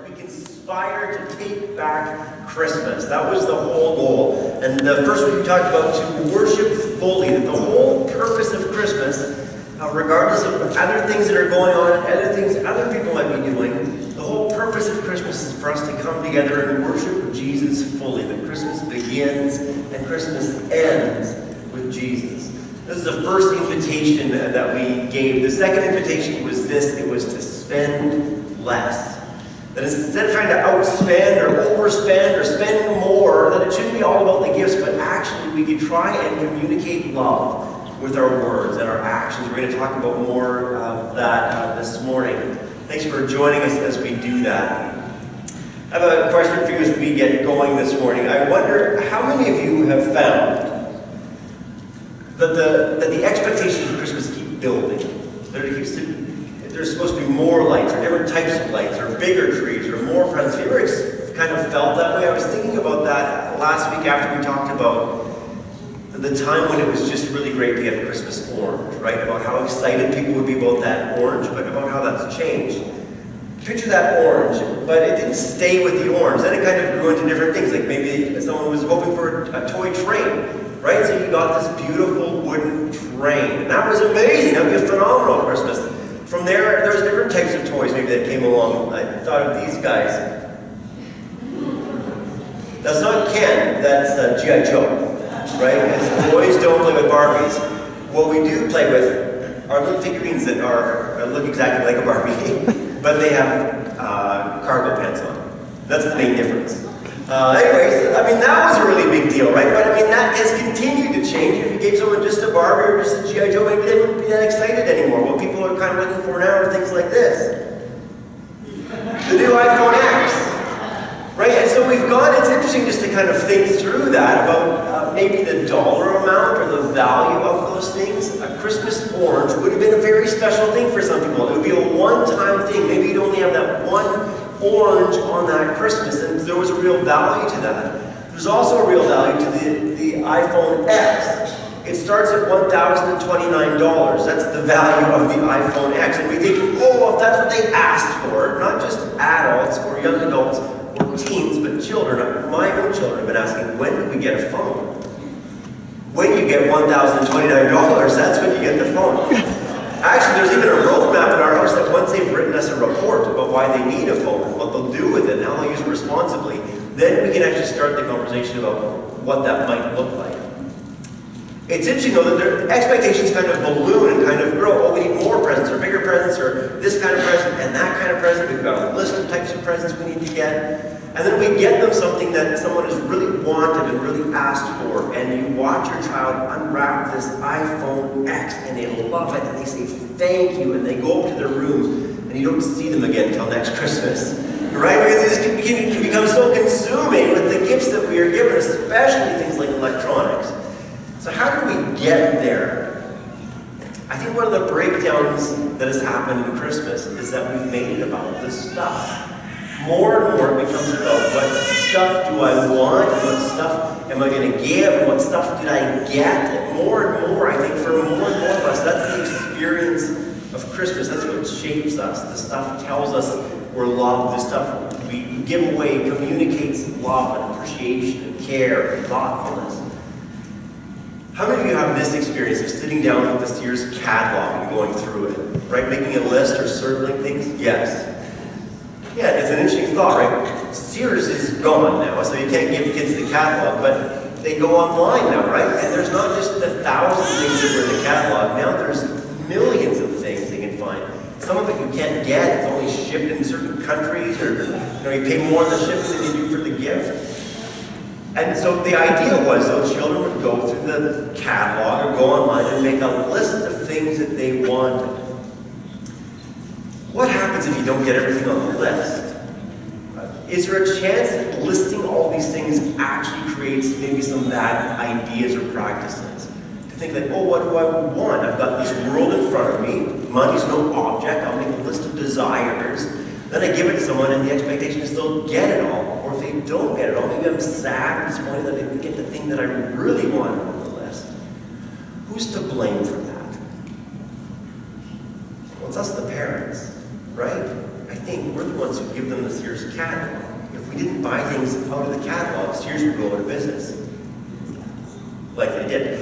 be conspired to take back Christmas. That was the whole goal. And the first week we talked about to worship fully, that the whole purpose of Christmas, regardless of other things that are going on, other things other people might be doing, the whole purpose of Christmas is for us to come together and worship Jesus fully. That Christmas begins and Christmas ends with Jesus. This is the first invitation that we gave. The second invitation was this. It was to spend less. That instead of trying to outspend or overspend or spend more, that it shouldn't be all about the gifts, but actually we could try and communicate love with our words and our actions. We're going to talk about more of that this morning. Thanks for joining us as we do that. I have a question for you as we get going this morning. I wonder how many of you have found that the expectations of Christmas keep building. There's supposed to be more lights, or different types of lights, or bigger trees, or more presents. Have you ever kind of felt that way? I was thinking about that last week after we talked about the time when it was just really great to get a Christmas orange, right? About how excited people would be about that orange, but about how that's changed. Picture that orange, but it didn't stay with the orange. Then it kind of grew into different things, like maybe someone was hoping for a toy train, right? So you got this beautiful wooden train. And that was amazing. That would be a phenomenal Christmas. From there, there's different types of toys maybe that came along. I thought of these guys. That's not Ken, that's G.I. Joe, right? Because boys don't play with Barbies. What we do play with are little figurines that look exactly like a Barbie, but they have cargo pants on. That's the main difference. Anyways, I mean, that was a really big deal, right? But I mean, that has continued to change. If you gave someone just a Barbie or just a G.I. Joe, maybe they wouldn't be that excited anymore. What people are kind of looking for now are things like this. The new iPhone X. Right? And so it's interesting just to kind of think through that about maybe the dollar amount or the value of those things. A Christmas orange would have been a very special thing for some people. It would be a one-time thing. Maybe you'd only have that one orange on that Christmas, and there was a real value to that. There's also a real value to the iPhone X. It starts at $1,029. That's the value of the iPhone X. And we think, oh, if that's what they asked for, not just adults or young adults or teens, but children. My own children have been asking, when do we get a phone? When you get $1,029, that's when you get the phone. Actually, there's even a roadmap in our house that once they've written us a report about why they need a phone and what they'll do with it and how they'll use it responsibly, then we can actually start the conversation about what that might look like. It's interesting though that their expectations kind of balloon and kind of grow. Oh, we need more presents or bigger presents or this kind of present and that kind of present. We've got a list of types of presents we need to get. And then we get them something that someone has really wanted and really asked for. And you watch your child unwrap this iPhone X and they love it and they say thank you and they go up to their room and you don't see them again until next Christmas. Right? Because this can become so consuming with the gifts that we are given, especially things like electronics. So how do we get there? I think one of the breakdowns that has happened in Christmas is that we've made it about the stuff. More and more it becomes about what stuff do I want, and what stuff am I going to give, and what stuff did I get. And more and more, I think for more and more of us, that's the experience of Christmas. That's what shapes us. The stuff tells us we're loved. The stuff we give away communicates love and appreciation and care and thoughtfulness. How many of you have this experience of sitting down with this year's catalog and going through it? Right? Making a list or circling things? Yes. Yeah, it's an interesting thought, right? Sears is gone now, so you can't give kids the catalog, but they go online now, right? And there's not just the 1,000 things that were in the catalog. Now there's millions of things they can find. Some of it you can't get. It's only shipped in certain countries, or you pay more on the shipping than you do for the gift. And so the idea was those children would go through the catalog or go online and make a list of things that they wanted. What happens if you don't get everything on the list? Is there a chance that listing all these things actually creates maybe some bad ideas or practices? To think that, oh, what do I want? I've got this world in front of me. Money's no object. I'll make a list of desires. Then I give it to someone and the expectation is they'll get it all. Or if they don't get it all, maybe I'm sad and disappointed that they didn't get the thing that I really wanted on the list. Who's to blame for that? Well, it's us, the parents, right? I think think we're the ones who give them the Sears catalog. If we didn't buy things out of the catalog, Sears would go out of business. Like they did.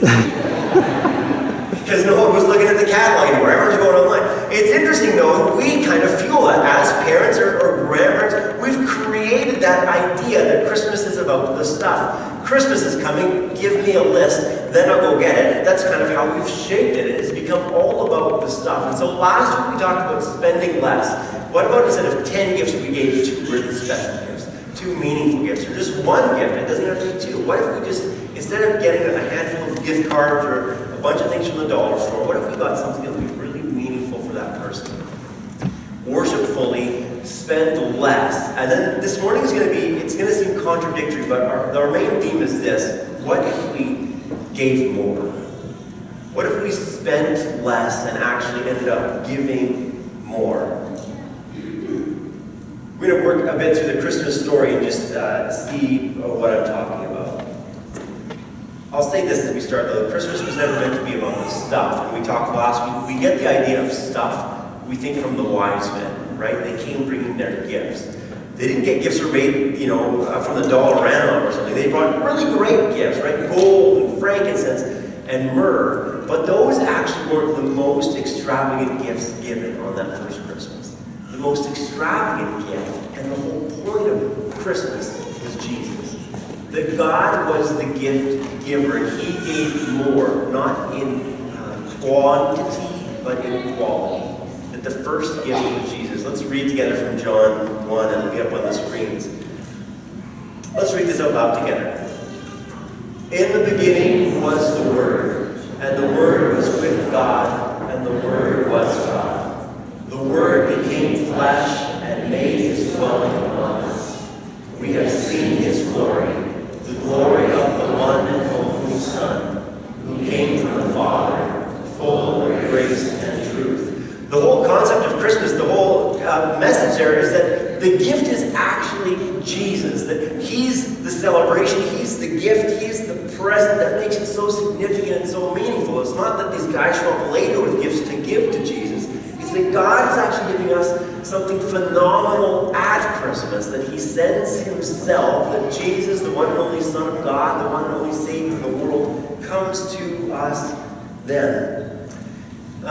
Because no one was looking at the catalog anymore. Everyone's going online. It's interesting, though, we kind of fuel that as parents or grandparents. We've created that idea that Christmas is about the stuff. Christmas is coming, give me a list, then I'll go get it. That's kind of how we've shaped it. It's become all about the stuff. And so last week we talked about spending less. What about instead of 10 gifts, we gave 2 really special gifts, 2 meaningful gifts, or just 1 gift? It doesn't have to be 2. What if we just, instead of getting a handful of gift cards or a bunch of things from the dollar store, what if we got something that would be really meaningful for that person? Worship fully, spend less. And then this morning is going to be, it's going to seem contradictory, but our main theme is this. What if we gave more? What if we spent less and actually ended up giving more? We're going to work a bit through the Christmas story and just see what I'm talking about. I'll say this as we start, though. Christmas was never meant to be about the stuff. And we talked last week, we get the idea of stuff. We think from the wise men, right? They came bringing their gifts. They didn't get gifts that were made, from the Dollarama or something. They brought really great gifts, right? Gold and frankincense and myrrh. But those actually weren't the most extravagant gifts given on that first Christmas. The most extravagant gift, and the whole point of Christmas, was Jesus. That God was the gift giver, and He gave more, not in quantity, but in quality. That the first gift was Jesus. Let's read together from John 1, and it'll be up on the screens. Let's read this out loud together. In the beginning was the Word, and the Word was with God, and the Word was God. The Word became flesh and made His dwelling among us. We have seen His glory, the glory of the one and only Son, who came from the Father, full of grace and truth. The whole concept of Christmas, the whole message there is that the gift is actually Jesus. That He's the celebration, He's the gift, He's the present that makes it so significant and so meaningful. It's not that these guys show up later with gifts to give to Jesus. It's that God is actually giving us something phenomenal at Christmas. That He sends Himself, that Jesus, the one and only Son of God, the one and only Savior of the world, comes to us then.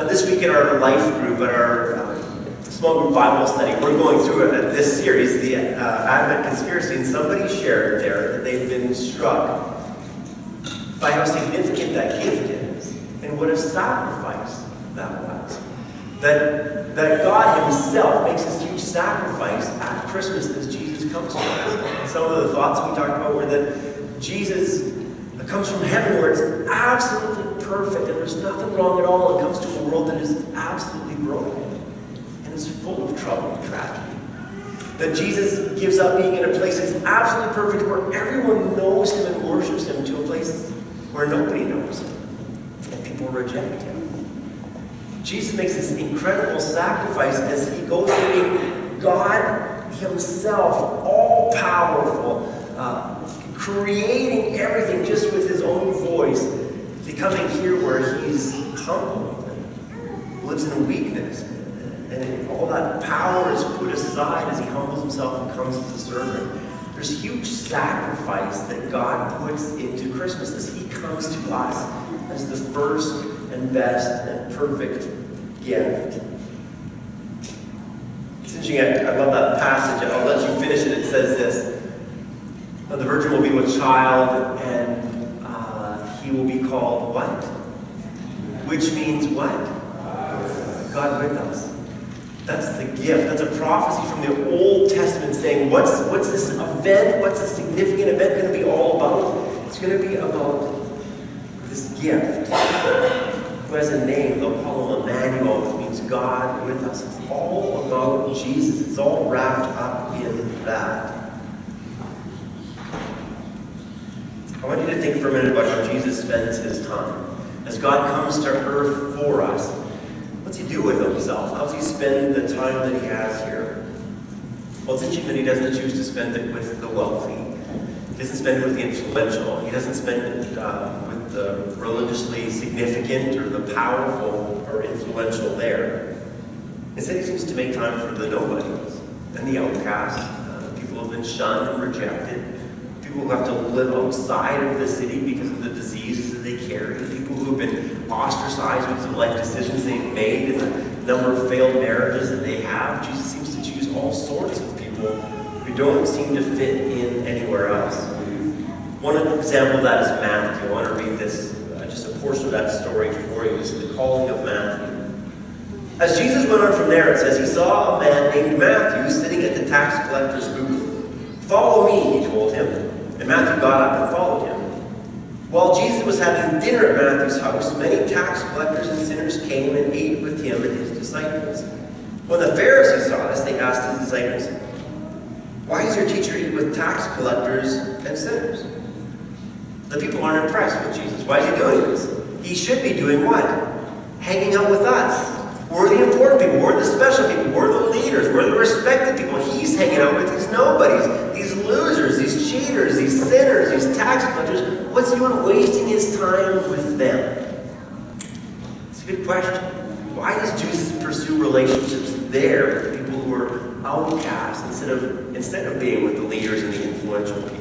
This week in our life group, at our small group Bible study, we're going through this series, the Advent Conspiracy, and somebody shared there that they've been struck by how significant that gift is and what a sacrifice that was. That God Himself makes this huge sacrifice at Christmas as Jesus comes to us. And some of the thoughts we talked about were that Jesus comes from heaven where it's absolutely perfect and there's nothing wrong at all, and comes to a world that is absolutely broken and is full of trouble and tragedy. That Jesus gives up being in a place that's absolutely perfect, where everyone knows Him and worships Him, to a place where nobody knows Him and people reject Him. Jesus makes this incredible sacrifice as He goes to being God Himself, all-powerful, creating everything just with His own voice, becoming here where He's humble and lives in weakness. And all that power is put aside as He humbles Himself and comes as a servant. There's huge sacrifice that God puts into Christmas as He comes to us as the first and best and perfect gift. It's interesting, I love that passage. I'll let you finish it. It says this: the virgin will be with child, and He will be called what? Which means what? God with us. That's the gift. That's a prophecy from the Old Testament saying, what's this event, what's this significant event going to be all about? It's going to be about this gift, who has a name. They'll call Him Emmanuel, which means God with us. It's all about Jesus. It's all wrapped up in that. I want you to think for a minute about how Jesus spends His time. As God comes to earth for us, what's He do with Himself? How does He spend the time that He has here? Well, it's interesting that He doesn't choose to spend it with the wealthy. He doesn't spend it with the influential. He doesn't spend it with the religiously significant or the powerful or influential there. Instead, He seems to make time for the nobodies. and the outcast, people who have been shunned and rejected, people who have to live outside of the city because of the diseases that they carry, people who have been ostracized because of life decisions they've made and the number of failed marriages that they have. Jesus seems to choose all sorts of people who don't seem to fit in anywhere else. One example of that is Matthew. I want to read this, just a portion of that story for you. It's the calling of Matthew. As Jesus went on from there, it says, he saw a man named Matthew sitting at the tax collector's booth. "Follow me," he told him. And Matthew got up and followed him. While Jesus was having dinner at Matthew's house, many tax collectors and sinners came and ate with him and his disciples. When the Pharisees saw this, they asked his disciples, "Why does your teacher eat with tax collectors and sinners?" The people aren't impressed with Jesus. Why is he doing this? He should be doing what? Hanging out with us. We're the important people. We're the special people. We're the leaders. We're the respected people. He's hanging out with these nobodies, these losers, these cheaters, these sinners, these tax collectors. What's he doing wasting his time with them? It's a good question. Why does Jesus pursue relationships there with people who are outcasts instead of being with the leaders and the influential people?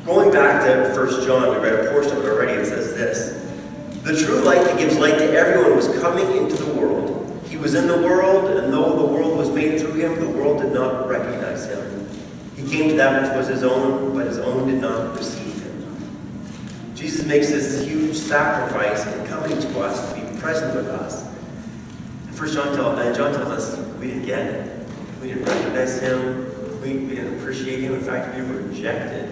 Going back to 1 John, we read a portion of it already. It says this: "The true light that gives light to everyone was coming into the world. He was in the world, and though the world was made through him, the world did not recognize him. He came to that which was his own, but his own did not receive him." Jesus makes this huge sacrifice in coming to us to be present with us. And John tells us we didn't get it. We didn't recognize him. We didn't appreciate him. In fact, we rejected him.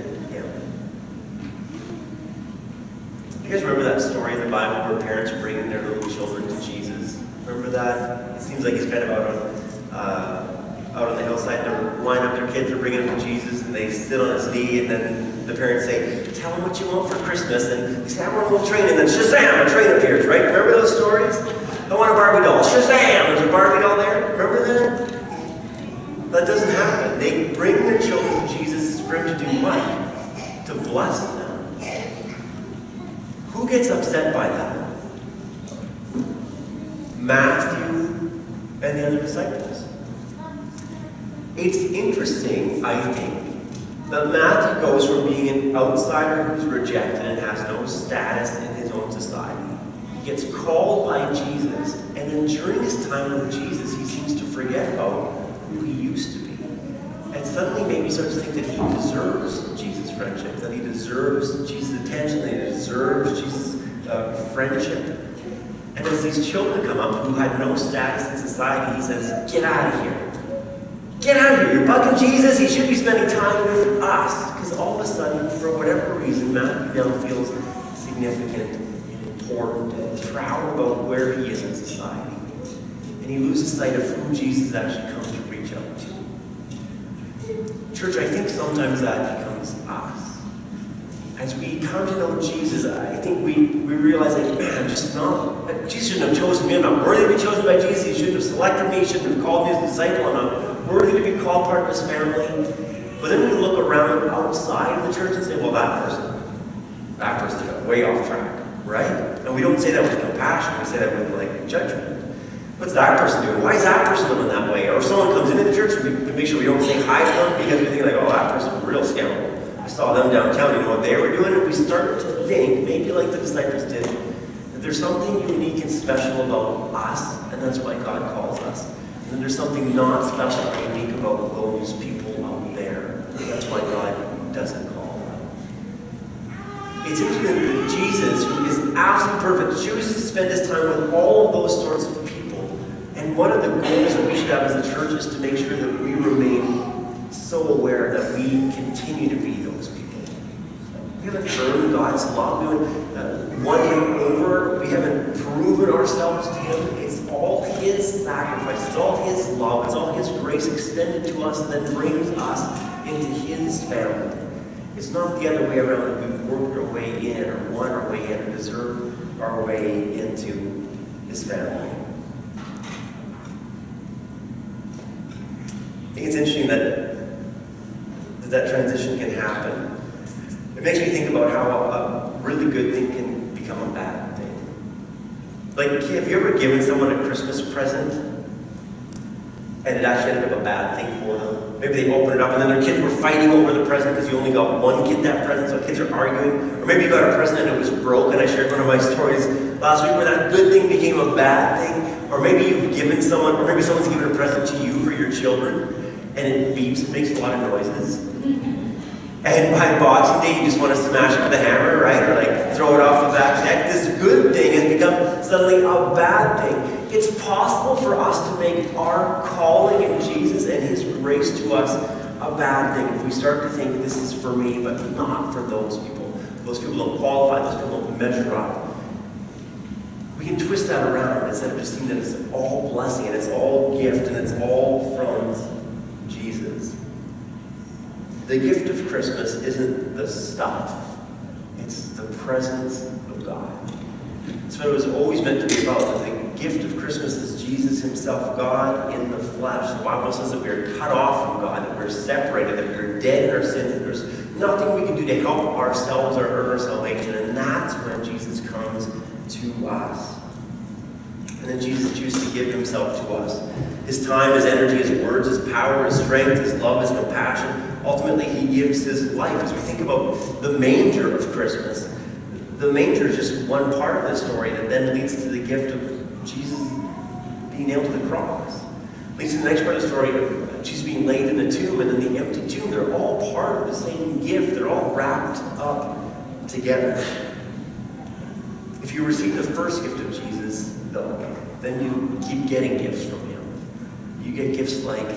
You guys remember that story in the Bible where parents are bringing their little children to Jesus? Remember that? It seems like he's kind of out on the hillside. They line up their kids, they're bringing them to Jesus, and they sit on his knee, and then the parents say, "Tell him what you want for Christmas." And they say, "I want a little train," and then shazam, a train appears, right? Remember those stories? "I want a Barbie doll." Shazam, there's a Barbie doll there. Remember that? That doesn't happen. They bring their children to Jesus for him to do what? To bless them. Who gets upset by that? Matthew and the other disciples. It's interesting, I think, that Matthew goes from being an outsider who's rejected and has no status in his own society. He gets called by Jesus, and then during his time with Jesus, he seems to forget about who he used to be. And suddenly maybe starts to think that he deserves Jesus' friendship, that he deserves Jesus' attention, that he deserves Jesus' friendship. And as these children come up who had no status in society, he says, "Get out of here. Get out of here. You're bugging Jesus. He should be spending time with us." Because all of a sudden, for whatever reason, Matthew now feels significant and important and proud about where he is in society. And he loses sight of who Jesus actually comes to reach out to. Church, I think sometimes that becomes us. As we come to know Jesus, I think we realize, like, man, Jesus shouldn't have chosen me. I'm not worthy to be chosen by Jesus. He shouldn't have selected me. He shouldn't have called me as a disciple. I'm not worthy to be called part of his family. But then we look around outside of the church and say, well, that person got way off track, right? And we don't say that with compassion. We say that with, like, judgment. What's that person doing? Why is that person living that way? Or someone comes into the church and we make sure we don't say hi to them because we think, like, oh, that person's a real scoundrel. I saw them downtown, you know what they were doing? And we start to think, maybe like the disciples did, that there's something unique and special about us, and that's why God calls us. And then there's something not special or unique about those people out there, and that's why God doesn't call them. It's interesting that Jesus, who is absolutely perfect, chooses to spend his time with all of those sorts of people. And one of the goals that we should have as a church is to make sure that we remain so aware that we continue to be those people. We haven't earned God's love. We haven't won him over. We haven't proven ourselves to him. It's all his sacrifice. It's all his love. It's all his grace extended to us and then brings us into his family. It's not the other way around, that we've worked our way in or won our way in or deserved our way into his family. I think it's interesting that transition can happen. It makes me think about how a really good thing can become a bad thing. Like, have you ever given someone a Christmas present and it actually ended up a bad thing for them. Maybe they opened it up and then their kids were fighting over the present because you only got one kid that present, so kids are arguing. Or maybe you got a present and it was broken. I shared one of my stories last week where that good thing became a bad thing. Or maybe you've given someone, or maybe someone's given a present to you for your children and it beeps, it makes a lot of noises. And by Boxing Day, you just want to smash it with a hammer, right? Or like throw it off the back deck. This good thing has become suddenly a bad thing. It's possible for us to make our calling in Jesus and His grace to us a bad thing if we start to think this is for me, but not for those people. Those people don't qualify, those people don't measure up. We can twist that around instead of just seeing that it's all blessing and it's all gift and it's all from Jesus. The gift of Christmas isn't the stuff, it's the presence of God. That's what it was always meant to be about. The gift of Christmas is Jesus Himself, God in the flesh. The Bible says that we are cut off from God, that we're separated, that we're dead in our sins, that there's nothing we can do to help ourselves or earn our salvation, and that's when Jesus comes to us. And then Jesus chooses to give Himself to us. His time, His energy, His words, His power, His strength, His love, His compassion. Ultimately, He gives His life. As we think about the manger of Christmas, the manger is just one part of the story that then leads to the gift of Jesus being nailed to the cross. Leads to the next part of the story of Jesus being laid in the tomb and then the empty tomb. They're all part of the same gift. They're all wrapped up together. If you receive the first gift of Jesus, though, then you keep getting gifts from Him. You get gifts like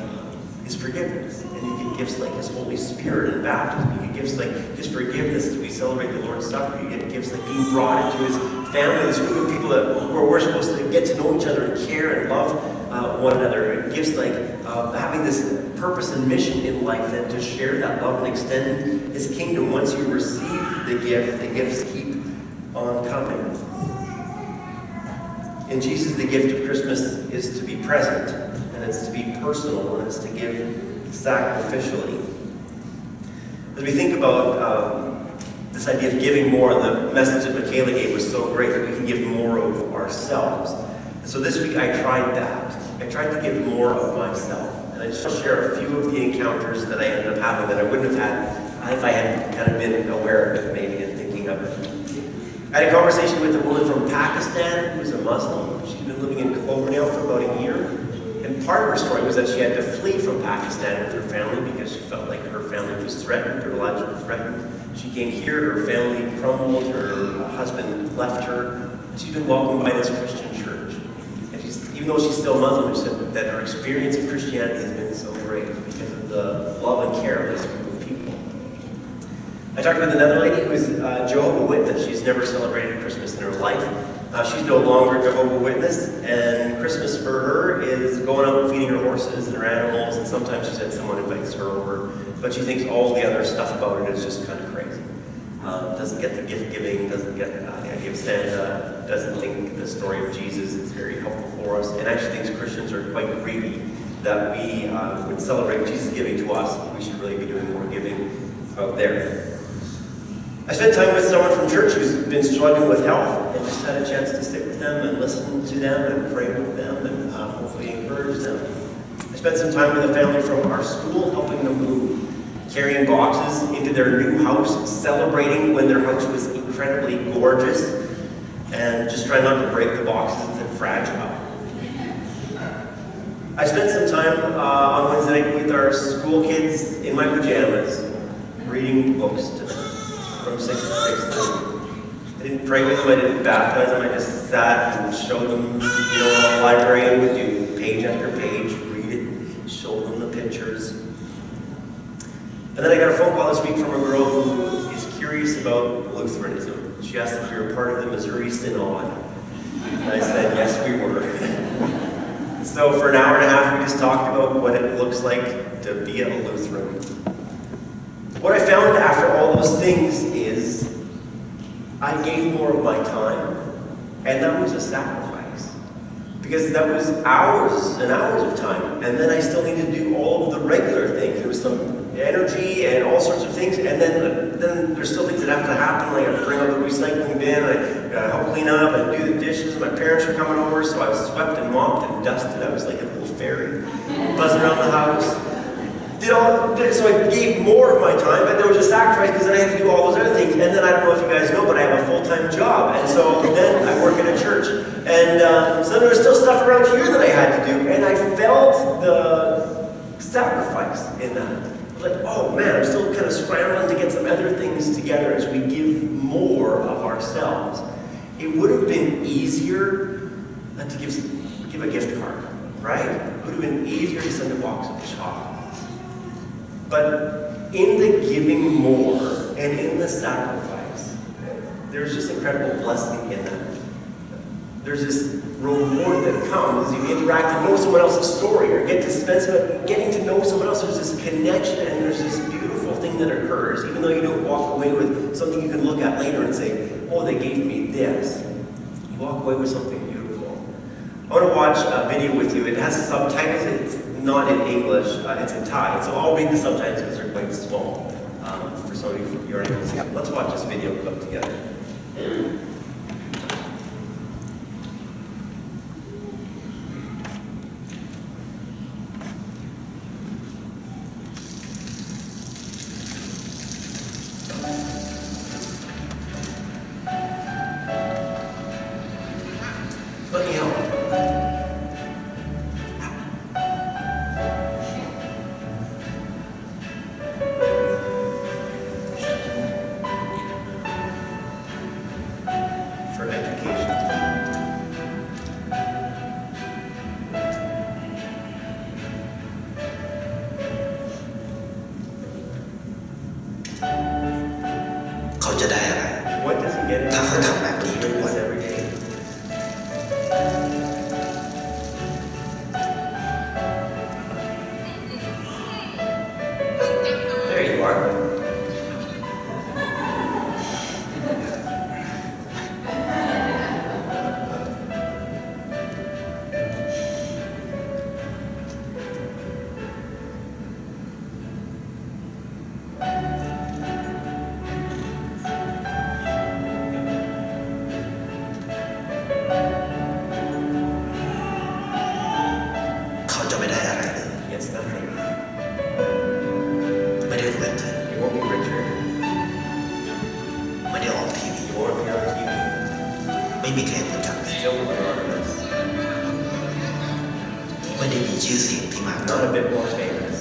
His forgiveness, and you get gifts like His Holy Spirit in baptism. You get gifts like His forgiveness as we celebrate the Lord's Supper. You get gifts like being brought into His family, this group of people where we're supposed to get to know each other and care and love one another. Gifts like having this purpose and mission in life and to share that love and extend His kingdom. Once you receive the gifts keep on coming. In Jesus, the gift of Christmas is to be present, and it's to be personal, and it's to give sacrificially. As we think about this idea of giving more, the message that Michaela gave was so great that we can give more of ourselves. And so this week I tried that. I tried to give more of myself. And I just want to share a few of the encounters that I ended up having that I wouldn't have had if I hadn't kind of been aware of it maybe and thinking of it. I had a conversation with a woman from Pakistan who's a Muslim. She'd been living in Cloverdale for about a year. And part of her story was that she had to flee from Pakistan with her family because she felt like her family was threatened, her lives were threatened. She came here, her family crumbled, her husband left her. She's been welcomed by this Christian church. And even though she's still Muslim, she said that her experience of Christianity has been so great because of the love and care of this group of people. I talked with another lady who is Jehovah's Witness. She's never celebrated Christmas in her life. She's no longer a Jehovah's Witness, and Christmas for her is going out and feeding her horses and her animals, and sometimes she said someone invites her over, but she thinks all the other stuff about it is just kind of crazy. Doesn't get the gift giving, doesn't get the idea of Santa, doesn't think the story of Jesus is very helpful for us, and actually thinks Christians are quite greedy that we would celebrate Jesus giving to us. We should really be doing more giving out there. I spent time with someone from church who's been struggling with health and just had a chance to sit with them and listen to them and pray with them and hopefully encourage them. I spent some time with a family from our school helping them move, carrying boxes into their new house, celebrating when their house was incredibly gorgeous, and just trying not to break the boxes and fragile. I spent some time on Wednesday night with our school kids in my pajamas, reading books to them. From 6 to 6:30. I didn't pray with them, I didn't baptize them, I just sat and showed them, what a librarian would do, page after page, read it, show them the pictures. And then I got a phone call this week from a girl who is curious about Lutheranism. She asked if we were part of the Missouri Synod. And I said, yes, we were. So for an hour and a half, we just talked about what it looks like to be a Lutheran. What I found after all those things is I gave more of my time, and that was a sacrifice. Because that was hours and hours of time, and then I still needed to do all of the regular things. There was some energy and all sorts of things, and then there's still things that have to happen, like I bring up the recycling bin, I help clean up, I do the dishes, my parents were coming over, so I swept and mopped and dusted. I was like a little fairy, buzzing around the house. So I gave more of my time, but there was a sacrifice because then I had to do all those other things. And then I don't know if you guys know, but I have a full-time job. And so then I work at a church. And so there was still stuff around here that I had to do. And I felt the sacrifice in that. Like, oh man, I'm still kind of scrambling to get some other things together as we give more of ourselves. It would have been easier to give a gift card, right? It would have been easier to send a box of chocolates. But in the giving more and in the sacrifice, there's just incredible blessing in that. There's this reward that comes as you interact and know someone else's story or get to spend some, getting to know someone else. There's this connection and there's this beautiful thing that occurs, even though you don't walk away with something you can look at later and say, oh, they gave me this. You walk away with something beautiful. I want to watch a video with you. It has subtitles. It's not in English. It's in Thai. So I'll read the subtitles because they're quite small for some of you already able to see. Let's watch this video clip together. จะได้อะไร What does he get ถ้าเขาทำแบบนี้ทุกวัน every day? There you are. It's nothing. ไม่ได้รวยขึ้น You won't be richer. ไม่ได้ออกทีวี You won't appear on TV. ไม่มีใครรู้จัก Still anonymous. ไม่ได้มีชื่อเสียงที่มาก Not a bit more famous.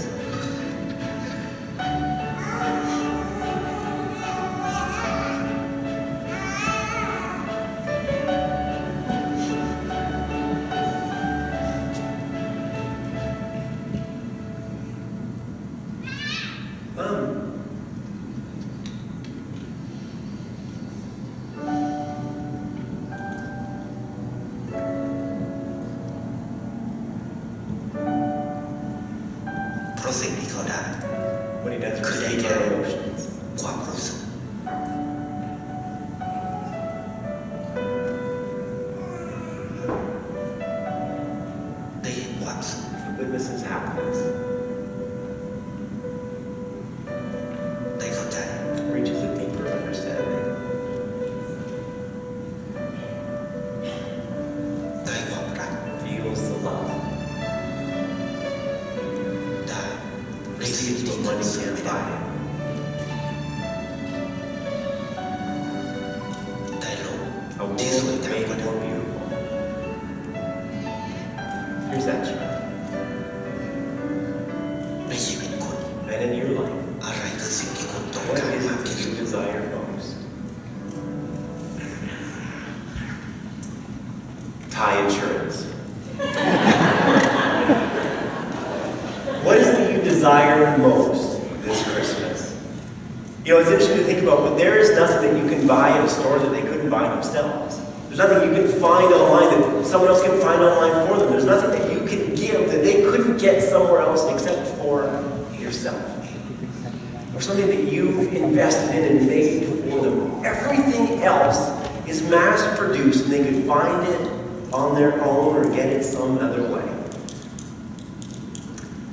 เพราะสิ่งที่เขาได้ What he does is receive our emotions. ความรู้สึกได้เห็นความสุข He witnesses happiness. ได้เข้าใจ Reaches a deeper understanding. ได้ความรัก Feels the love. ได้ในสิ่ง Receives ที่ what มัน money ซื้อ can't ไม่ได้ buy. ได้โลก A ที่สวย world งาม made กว่าเดิ more ม beautiful. Here's that child. ในชีวิตคุณ And in your life, อะไรคือสิ่งที่คุณต้อง what การ is มาก it ที่ that สุ you ด desire most? Thai insurance. What is it that you desire most this Christmas? You know, it's interesting to think about, but there is nothing that you can buy in a store that they couldn't buy themselves. There's nothing you can find online that someone else can find online for them. There's nothing that you can give that they couldn't get somewhere else except for yourself. Or something that you've invested in and made for them. Everything else is mass-produced and they could find it on their own or get it some other way.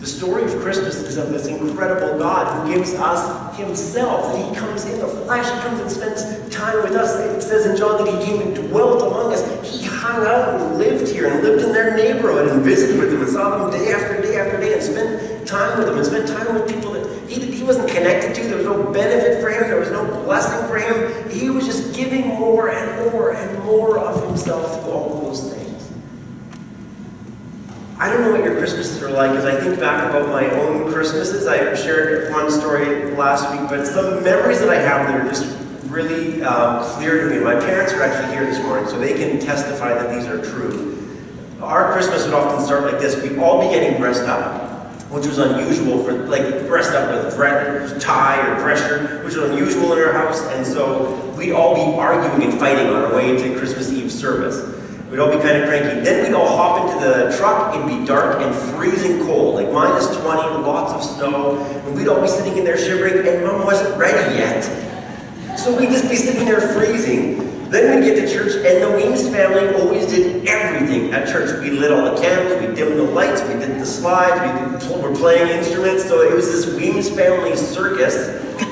The story of Christmas is of this incredible God who gives us himself. That he comes in the flesh, he comes and spends time with us. It says in John that he came and dwelt among us. He hung out and lived here and lived in their neighborhood and visited with them and saw them day after day after day and spent time with them and spent time with people that he wasn't connected to. There was no benefit for him. There was no blessing for him. He was just giving more and more and more of himself through all those things. I don't know what your Christmases are like, as I think back about my own Christmases. I shared one story last week, but some memories that I have that are just really clear to me. My parents are actually here this morning, so they can testify that these are true. Our Christmas would often start like this. We'd all be getting dressed up, which was unusual for, like, dressed up with tie or dress shirt, which was unusual in our house, and so we'd all be arguing and fighting on our way to Christmas Eve service. We'd all be kind of cranky. Then we'd all hop into the truck. It'd be dark and freezing cold, like -20, lots of snow. And we'd all be sitting in there shivering, and Mom wasn't ready yet. So we'd just be sitting there freezing. Then we'd get to church, and the Weems family always did everything at church. We lit all the candles, we dimmed the lights, we did the slides, we were playing instruments. So it was this Weems family circus.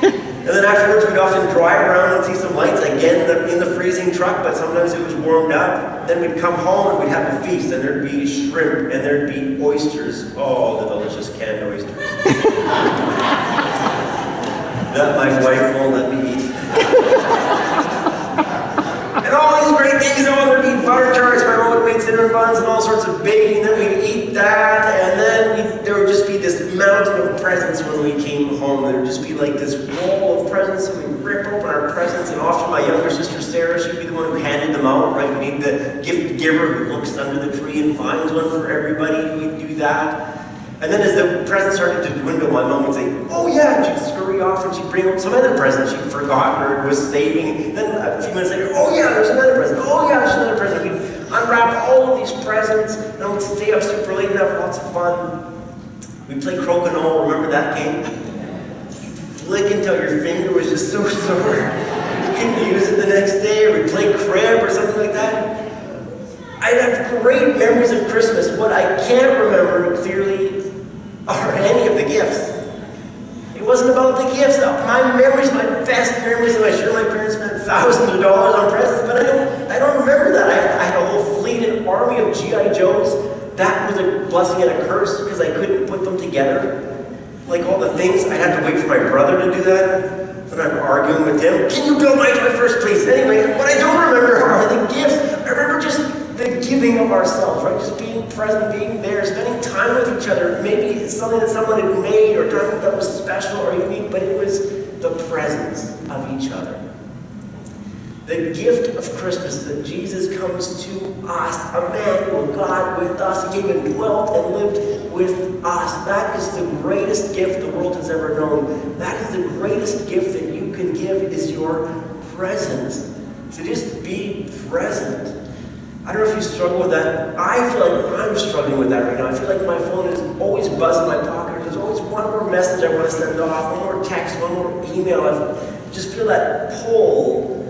And then afterwards, we'd often drive around and see some lights again in the freezing truck, but sometimes it was warmed up. Then we'd come home and we'd have a feast, and there'd be shrimp, and there'd be oysters. Oh, the delicious canned oysters. That my wife won't let me eat. And all these great things, there'd be butter tarts, my mom would make cinnamon buns and all sorts of baking, and then we'd eat that, and then there would just be this mountain of presents when we came home. There would just be like this wall of presents, and we'd rip open our presents, and often my younger sister Sarah, she'd be the one who handed them out, right? We'd be the gift giver who looks under the tree and finds one for everybody. We'd do that. And then as the presents started to dwindle, my mom would say, "Oh yeah," and she'd scurry off and she'd bring out some other present she'd forgotten or was saving. Then a few minutes later, "Oh yeah, there's another present. Oh yeah, there's another present." We'd unwrap all of these presents, and we'd stay up super late and have lots of fun. We'd play crokinole, remember that game? You'd flick until your finger was just so sore you couldn't use it the next day, or we'd play crib or something like that. I'd have great memories of Christmas. What I can't remember clearly are any of the gifts. It wasn't about the gifts. My memories, my best memories, and I'm sure my parents spent thousands of dollars on presents, but I don't remember that. I had a whole fleet and army of G.I. Joes. That was a blessing and a curse because I couldn't put them together. Like all the things, I'd have to wait for my brother to do that. And I'm arguing with him. "Can you build my toy first, please?" Anyway, what I don't remember are the gifts. I remember just the giving of ourselves, right? Just being present, being there, spending time with each other. Maybe it's something that someone had made or done that was special or unique, but it was the presence of each other. The gift of Christmas, that Jesus comes to us, Emmanuel, God with us. He came and dwelt and lived with us. That is the greatest gift the world has ever known. That is the greatest gift that you can give, is your presence. So just be present. I don't know if you struggle with that. I feel like I'm struggling with that right now. I feel like my phone is always buzzing in my pocket. There's always one more message I want to send off, one more text, one more email. I just feel that pull.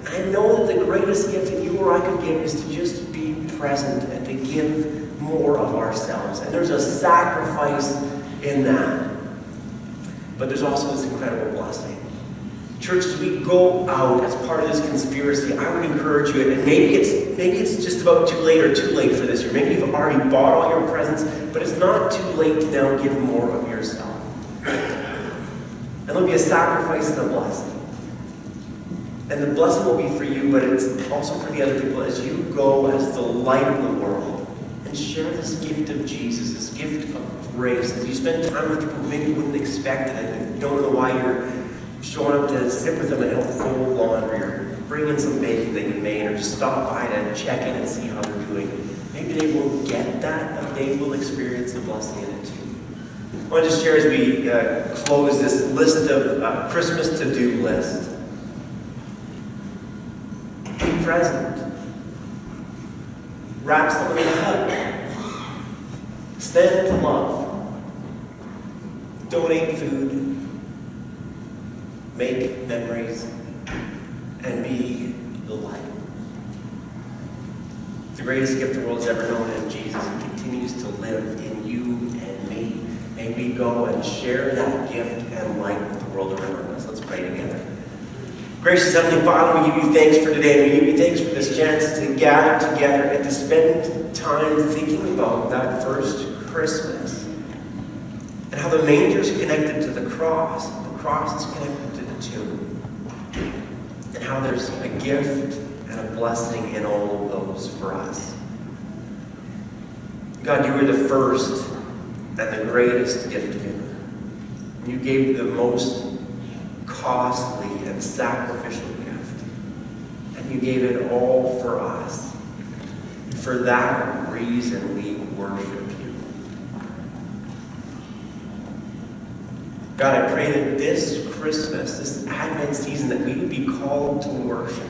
I know that the greatest gift that you or I could give is to just be present and to give more of ourselves. And there's a sacrifice in that. But there's also this incredible blessing. Church, as we go out as part of this conspiracy, I would encourage you, and maybe it's just about too late or too late for this year. Maybe you've already bought all your presents, but it's not too late to now give more of yourself. And there'll be a sacrifice and a blessing. And the blessing will be for you, but it's also for the other people as you go as the light of the world and share this gift of Jesus, this gift of grace. As you spend time with people who maybe wouldn't expect it and you don't know why you're showing up to sit with them and help fold laundry, or bring in some bacon that you made, or just stop by to check in and see how they're doing. Maybe they won't get that, but they will experience the blessing in it too. I want to just share as we close this list of Christmas to-do list. Be present. Wrap something in a hug. Stand to love. Donate food. Make memories, and be the light. The greatest gift the world has ever known is Jesus, who continues to live in you and me may we go and share that gift and light with the world around us. Let's pray together. Gracious Heavenly Father, we give you thanks for today. We give you thanks for this chance to gather together and to spend time thinking about that first Christmas and how the manger is connected to the cross is connected to the tomb, and how there's a gift and a blessing in all of those for us. God, you were the first and the greatest gift giver. You gave the most costly and sacrificial gift, and you gave it all for us. For that reason, we worship you. God, I pray that this Christmas, this Advent season, that we would be called to worship.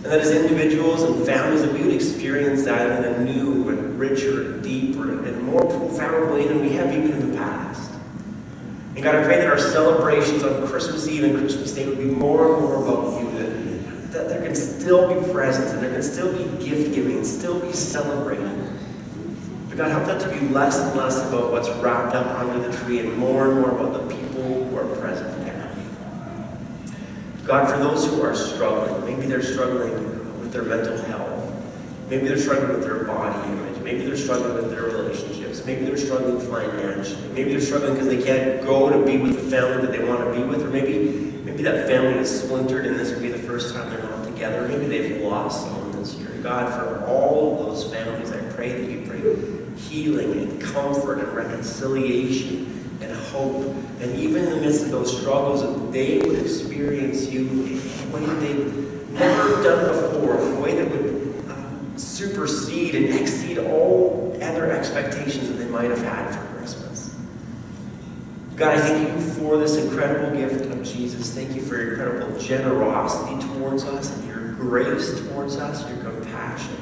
And that as individuals and families, that we would experience that in a new and richer, deeper, and more profound way than we have even in the past. And God, I pray that our celebrations on Christmas Eve and Christmas Day would be more and more about you, that there can still be presents, and there can still be gift-giving, and still be celebrating. But God, help that to be less and less about what's wrapped up under the tree, and more about the people who are present there. God, for those who are struggling, maybe they're struggling with their mental health, maybe they're struggling with their body image, maybe they're struggling with their relationships, maybe they're struggling financially, maybe they're struggling because they can't go to be with the family that they want to be with, or maybe that family is splintered and this will be the first time they're not together, maybe they've lost someone this year. God, for all of those families, I pray that you bring healing and comfort and reconciliation and hope, and even in the midst of those struggles, that they would experience you in a way that they've never done before, in a way that would supersede and exceed all other expectations that they might have had for Christmas. God, I thank you for this incredible gift of Jesus. Thank you for your incredible generosity towards us, and your grace towards us, your compassion.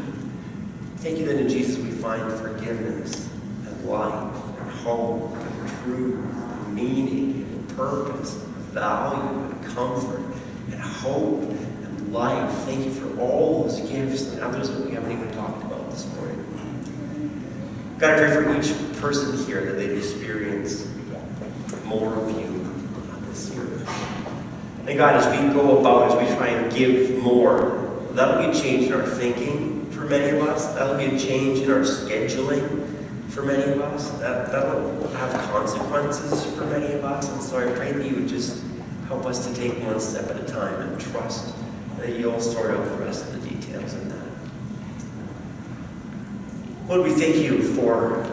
Thank you that in Jesus we find forgiveness and life and hope and truth and meaning and purpose and value and comfort and hope and life. Thank you for all those gifts and others that we haven't even talked about this morning. God, I pray for each person here that they've experienced more of you this year. And God, as we go about, as we try and give more, that'll be a change in our thinking for many of us. That'll be a change in our scheduling for many of us. That'll have consequences for many of us. And so I pray that you would just help us to take one step at a time and trust that you'll sort out the rest of the details in that. Lord, we thank you for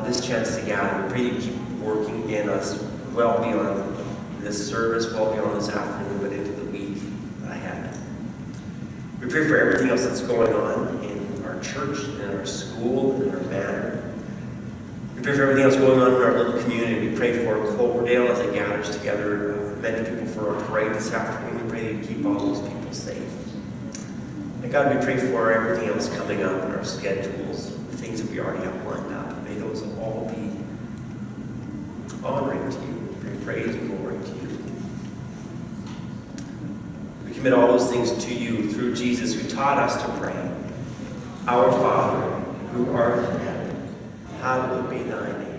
this chance to gather. We pray that you keep working in us well beyond this service, well beyond this afternoon, but into the week ahead. We pray for everything else that's going on in our church, in our school, in our manor. We pray for everything else going on in our little community. We pray for Cloverdale as it gathers together many people for a parade this afternoon. We pray that you keep all those people safe. And God, we pray for everything else coming up in our schedules, the things that we already have lined up. May those all be honoring to you. We pray praise and glory to you. We commit all those things to you through Jesus, who taught us to pray. Our Father, who art in heaven, hallowed be thy name.